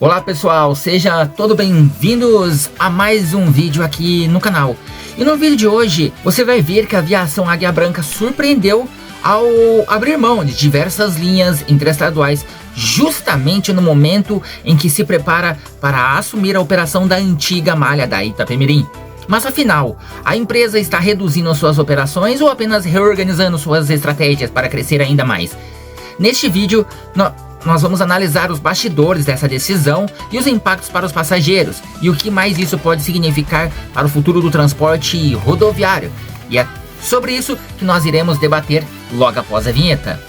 Olá pessoal, sejam todos bem-vindos a mais um vídeo aqui no canal. E no vídeo de hoje você vai ver que a aviação Águia Branca surpreendeu ao abrir mão de diversas linhas interestaduais justamente no momento em que se prepara para assumir a operação da antiga malha da Itapemirim. Mas afinal, a empresa está reduzindo suas operações ou apenas reorganizando suas estratégias para crescer ainda mais? Neste vídeo, nós vamos analisar os bastidores dessa decisão e os impactos para os passageiros e o que mais isso pode significar para o futuro do transporte rodoviário. E é sobre isso que nós iremos debater logo após a vinheta.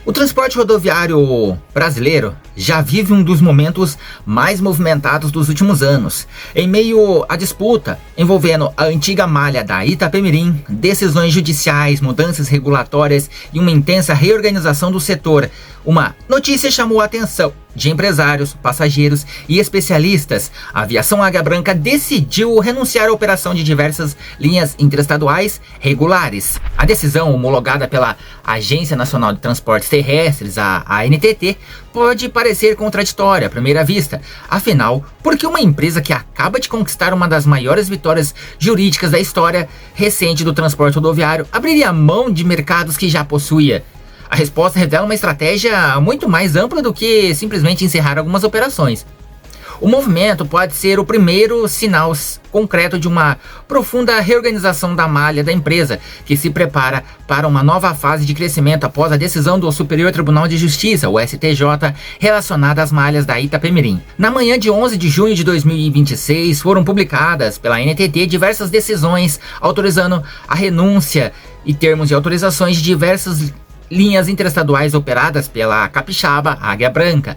O transporte rodoviário brasileiro já vive um dos momentos mais movimentados dos últimos anos. Em meio à disputa envolvendo a antiga malha da Itapemirim, decisões judiciais, mudanças regulatórias e uma intensa reorganização do setor, uma notícia chamou a atenção de empresários, passageiros e especialistas. A aviação Águia Branca decidiu renunciar à operação de diversas linhas interestaduais regulares. A decisão, homologada pela Agência Nacional de Transportes Terrestres, a ANTT, pode parecer contraditória à primeira vista. Afinal, por que uma empresa que acaba de conquistar uma das maiores vitórias jurídicas da história recente do transporte rodoviário abriria mão de mercados que já possuía? A resposta revela uma estratégia muito mais ampla do que simplesmente encerrar algumas operações. O movimento pode ser o primeiro sinal concreto de uma profunda reorganização da malha da empresa, que se prepara para uma nova fase de crescimento após a decisão do Superior Tribunal de Justiça, o STJ, relacionada às malhas da Itapemirim. Na manhã de 11 de junho de 2026, foram publicadas pela ANTT diversas decisões autorizando a renúncia e termos de autorizações de diversas linhas interestaduais operadas pela capixaba Águia Branca.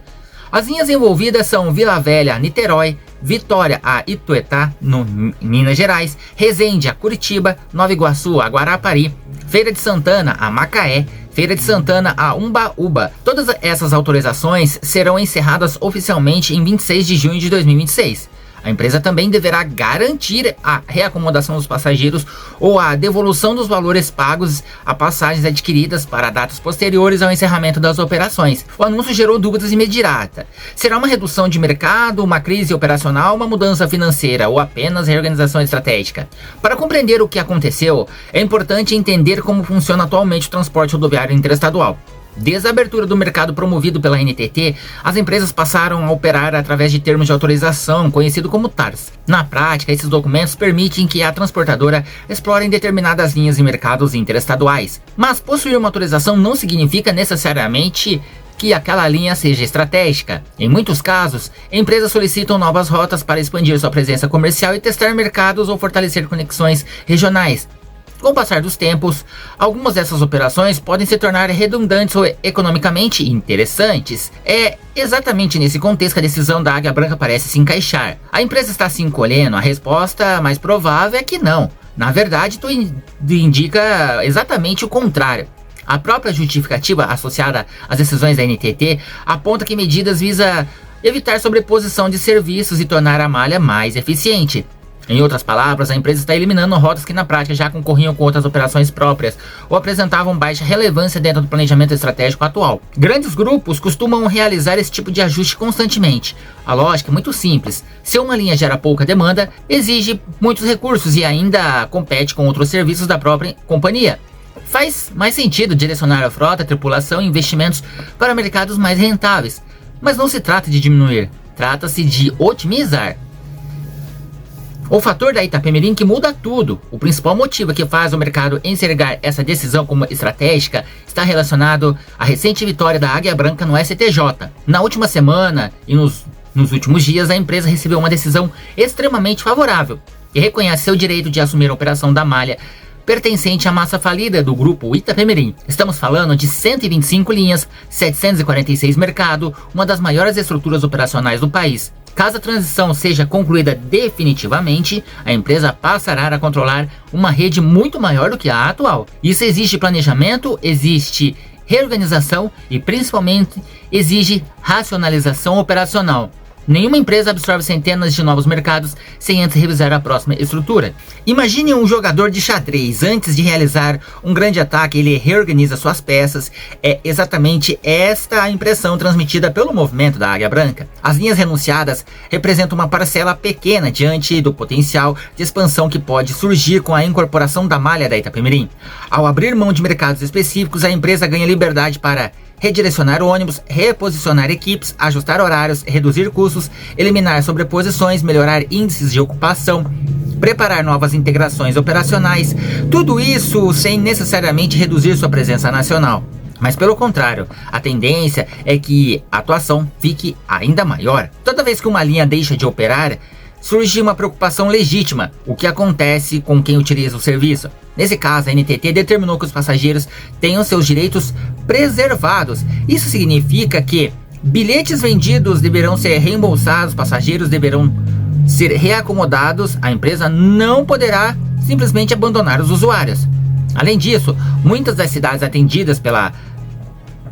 As linhas envolvidas são Vila Velha, Niterói, Vitória a Ituetá, no Minas Gerais, Resende a Curitiba, Nova Iguaçu a Guarapari, Feira de Santana a Macaé, Feira de Santana a Umbaúba. Todas essas autorizações serão encerradas oficialmente em 26 de junho de 2026. A empresa também deverá garantir a reacomodação dos passageiros ou a devolução dos valores pagos a passagens adquiridas para datas posteriores ao encerramento das operações. O anúncio gerou dúvidas imediatas. Será uma redução de mercado, uma crise operacional, uma mudança financeira ou apenas reorganização estratégica? Para compreender o que aconteceu, é importante entender como funciona atualmente o transporte rodoviário interestadual. Desde a abertura do mercado promovido pela ANTT, as empresas passaram a operar através de termos de autorização, conhecido como TARs. Na prática, esses documentos permitem que a transportadora explore determinadas linhas e mercados interestaduais. Mas possuir uma autorização não significa necessariamente que aquela linha seja estratégica. Em muitos casos, empresas solicitam novas rotas para expandir sua presença comercial e testar mercados ou fortalecer conexões regionais. Com o passar dos tempos, algumas dessas operações podem se tornar redundantes ou economicamente interessantes. É exatamente nesse contexto que a decisão da Águia Branca parece se encaixar. A empresa está se encolhendo? A resposta mais provável é que não. Na verdade, tudo indica exatamente o contrário. A própria justificativa associada às decisões da ANTT aponta que medidas visam evitar sobreposição de serviços e tornar a malha mais eficiente. Em outras palavras, a empresa está eliminando rotas que na prática já concorriam com outras operações próprias ou apresentavam baixa relevância dentro do planejamento estratégico atual. Grandes grupos costumam realizar esse tipo de ajuste constantemente. A lógica é muito simples: se uma linha gera pouca demanda, exige muitos recursos e ainda compete com outros serviços da própria companhia. Faz mais sentido direcionar a frota, tripulação e investimentos para mercados mais rentáveis. Mas não se trata de diminuir, trata-se de otimizar. O fator da Itapemirim que muda tudo. O principal motivo que faz o mercado enxergar essa decisão como estratégica está relacionado à recente vitória da Águia Branca no STJ. Na última semana e nos últimos dias, a empresa recebeu uma decisão extremamente favorável que reconhece seu direito de assumir a operação da malha pertencente à massa falida do grupo Itapemirim. Estamos falando de 125 linhas, 746 mercados, uma das maiores estruturas operacionais do país. Caso a transição seja concluída definitivamente, a empresa passará a controlar uma rede muito maior do que a atual. Isso exige planejamento, existe reorganização e principalmente exige racionalização operacional. Nenhuma empresa absorve centenas de novos mercados sem antes revisar a próxima estrutura. Imagine um jogador de xadrez. Antes de realizar um grande ataque, ele reorganiza suas peças. É exatamente esta a impressão transmitida pelo movimento da Águia Branca. As linhas renunciadas representam uma parcela pequena diante do potencial de expansão que pode surgir com a incorporação da malha da Itapemirim. Ao abrir mão de mercados específicos, a empresa ganha liberdade para redirecionar ônibus, reposicionar equipes, ajustar horários, reduzir custos, eliminar sobreposições, melhorar índices de ocupação, preparar novas integrações operacionais, tudo isso sem necessariamente reduzir sua presença nacional. Mas pelo contrário, a tendência é que a atuação fique ainda maior. Toda vez que uma linha deixa de operar, surge uma preocupação legítima: o que acontece com quem utiliza o serviço? Nesse caso, a NTT determinou que os passageiros tenham seus direitos preservados. Isso significa que bilhetes vendidos deverão ser reembolsados, passageiros deverão ser reacomodados, a empresa não poderá simplesmente abandonar os usuários. Além disso, muitas das cidades atendidas pela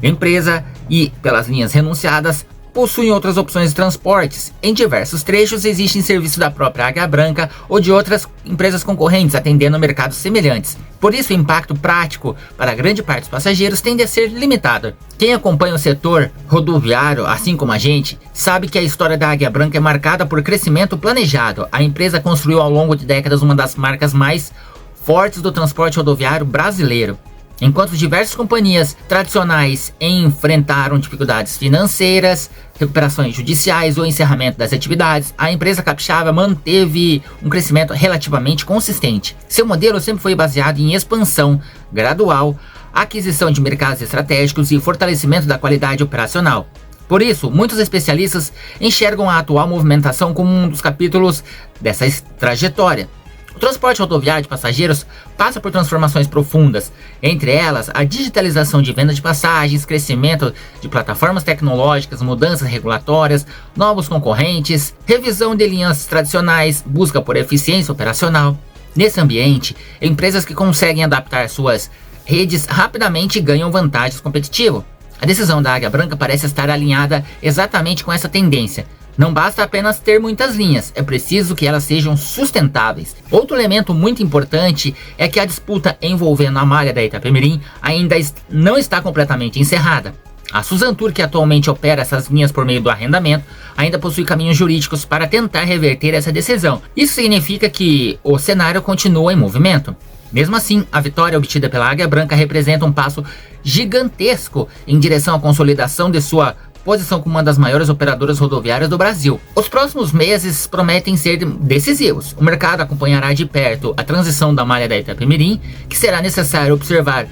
empresa e pelas linhas renunciadas possuem outras opções de transportes. Em diversos trechos existem serviços da própria Águia Branca ou de outras empresas concorrentes atendendo mercados semelhantes. Por isso, o impacto prático para grande parte dos passageiros tende a ser limitado. Quem acompanha o setor rodoviário, assim como a gente, sabe que a história da Águia Branca é marcada por crescimento planejado. A empresa construiu ao longo de décadas uma das marcas mais fortes do transporte rodoviário brasileiro. Enquanto diversas companhias tradicionais enfrentaram dificuldades financeiras, recuperações judiciais ou encerramento das atividades, a empresa capixaba manteve um crescimento relativamente consistente. Seu modelo sempre foi baseado em expansão gradual, aquisição de mercados estratégicos e fortalecimento da qualidade operacional. Por isso, muitos especialistas enxergam a atual movimentação como um dos capítulos dessa trajetória. O transporte rodoviário de passageiros passa por transformações profundas, entre elas a digitalização de venda de passagens, crescimento de plataformas tecnológicas, mudanças regulatórias, novos concorrentes, revisão de linhas tradicionais, busca por eficiência operacional. Nesse ambiente, empresas que conseguem adaptar suas redes rapidamente ganham vantagens competitivas. A decisão da Águia Branca parece estar alinhada exatamente com essa tendência. Não basta apenas ter muitas linhas, é preciso que elas sejam sustentáveis. Outro elemento muito importante é que a disputa envolvendo a malha da Itapemirim ainda não está completamente encerrada. A Suzantur, que atualmente opera essas linhas por meio do arrendamento, ainda possui caminhos jurídicos para tentar reverter essa decisão. Isso significa que o cenário continua em movimento. Mesmo assim, a vitória obtida pela Águia Branca representa um passo gigantesco em direção à consolidação de sua posição como uma das maiores operadoras rodoviárias do Brasil. Os próximos meses prometem ser decisivos. O mercado acompanhará de perto a transição da malha da Itapemirim, que será necessário observar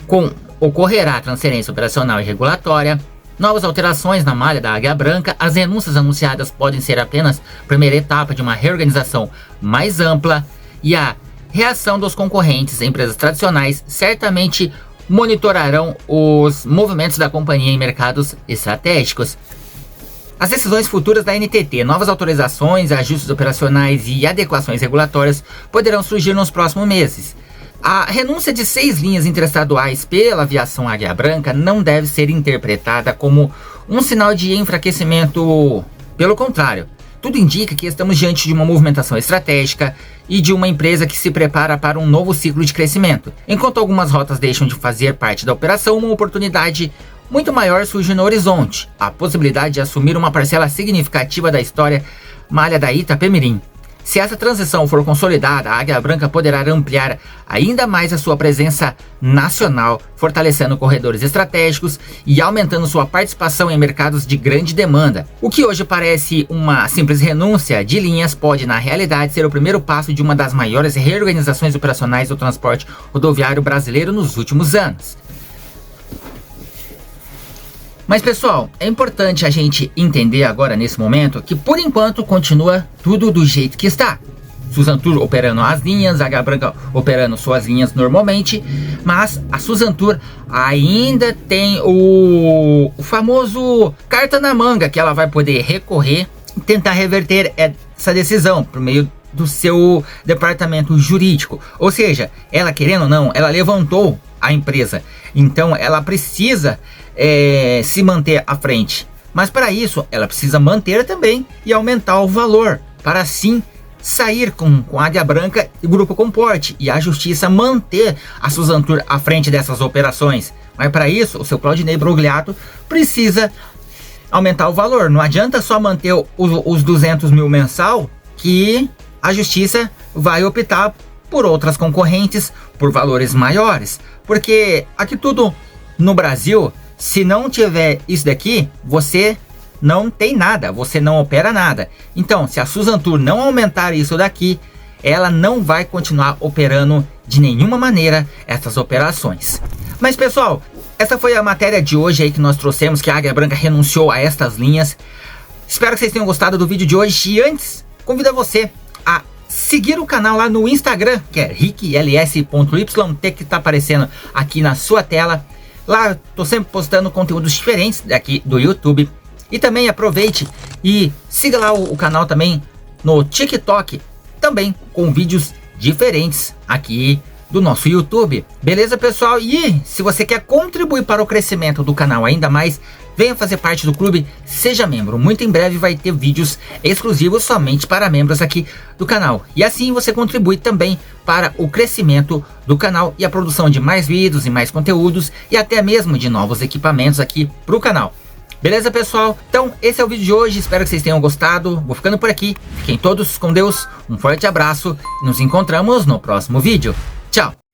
como ocorrerá a transferência operacional e regulatória, novas alterações na malha da Águia Branca. As renúncias anunciadas podem ser apenas a primeira etapa de uma reorganização mais ampla, e a reação dos concorrentes, empresas tradicionais, certamente monitorarão os movimentos da companhia em mercados estratégicos. As decisões futuras da NTT, novas autorizações, ajustes operacionais e adequações regulatórias poderão surgir nos próximos meses. A renúncia de 6 linhas interestaduais pela aviação Águia Branca não deve ser interpretada como um sinal de enfraquecimento. Pelo contrário, tudo indica que estamos diante de uma movimentação estratégica e de uma empresa que se prepara para um novo ciclo de crescimento. Enquanto algumas rotas deixam de fazer parte da operação, uma oportunidade muito maior surge no horizonte: a possibilidade de assumir uma parcela significativa da história malha da Itapemirim. Se essa transição for consolidada, a Águia Branca poderá ampliar ainda mais a sua presença nacional, fortalecendo corredores estratégicos e aumentando sua participação em mercados de grande demanda. O que hoje parece uma simples renúncia de linhas pode, na realidade, ser o primeiro passo de uma das maiores reorganizações operacionais do transporte rodoviário brasileiro nos últimos anos. Mas pessoal, é importante a gente entender agora nesse momento que por enquanto continua tudo do jeito que está. Suzantur operando as linhas, a Águia Branca operando suas linhas normalmente, mas a Suzantur ainda tem o famoso carta na manga, que ela vai poder recorrer e tentar reverter essa decisão por meio do seu departamento jurídico. Ou seja, ela, querendo ou não, ela levantou a empresa, então ela precisa se manter à frente. Mas para isso, ela precisa manter também e aumentar o valor, para assim sair com Águia Branca e Grupo Comporte e a justiça manter a Susan Tour à frente dessas operações. Mas para isso, o seu Claudinei Brogliato precisa aumentar o valor. Não adianta só manter os 200 mil mensal, que a justiça vai optar por outras concorrentes por valores maiores. Porque aqui tudo no Brasil, se não tiver isso daqui, você não tem nada, você não opera nada. Então, se a Susan Tour não aumentar isso daqui, ela não vai continuar operando de nenhuma maneira essas operações. Mas pessoal, essa foi a matéria de hoje aí que nós trouxemos, que a Águia Branca renunciou a estas linhas. Espero que vocês tenham gostado do vídeo de hoje. E antes, convido você a seguir o canal lá no Instagram, que é rickls.yt, que está aparecendo aqui na sua tela. Lá estou sempre postando conteúdos diferentes daqui do YouTube. E também aproveite e siga lá o canal também no TikTok, também com vídeos diferentes aqui do nosso YouTube. Beleza, pessoal? E se você quer contribuir para o crescimento do canal ainda mais, venha fazer parte do clube, seja membro. Muito em breve vai ter vídeos exclusivos somente para membros aqui do canal. E assim você contribui também para o crescimento do canal e a produção de mais vídeos e mais conteúdos e até mesmo de novos equipamentos aqui para o canal. Beleza, pessoal? Então, esse é o vídeo de hoje. Espero que vocês tenham gostado. Vou ficando por aqui. Fiquem todos com Deus. Um forte abraço. Nos encontramos no próximo vídeo. Tchau!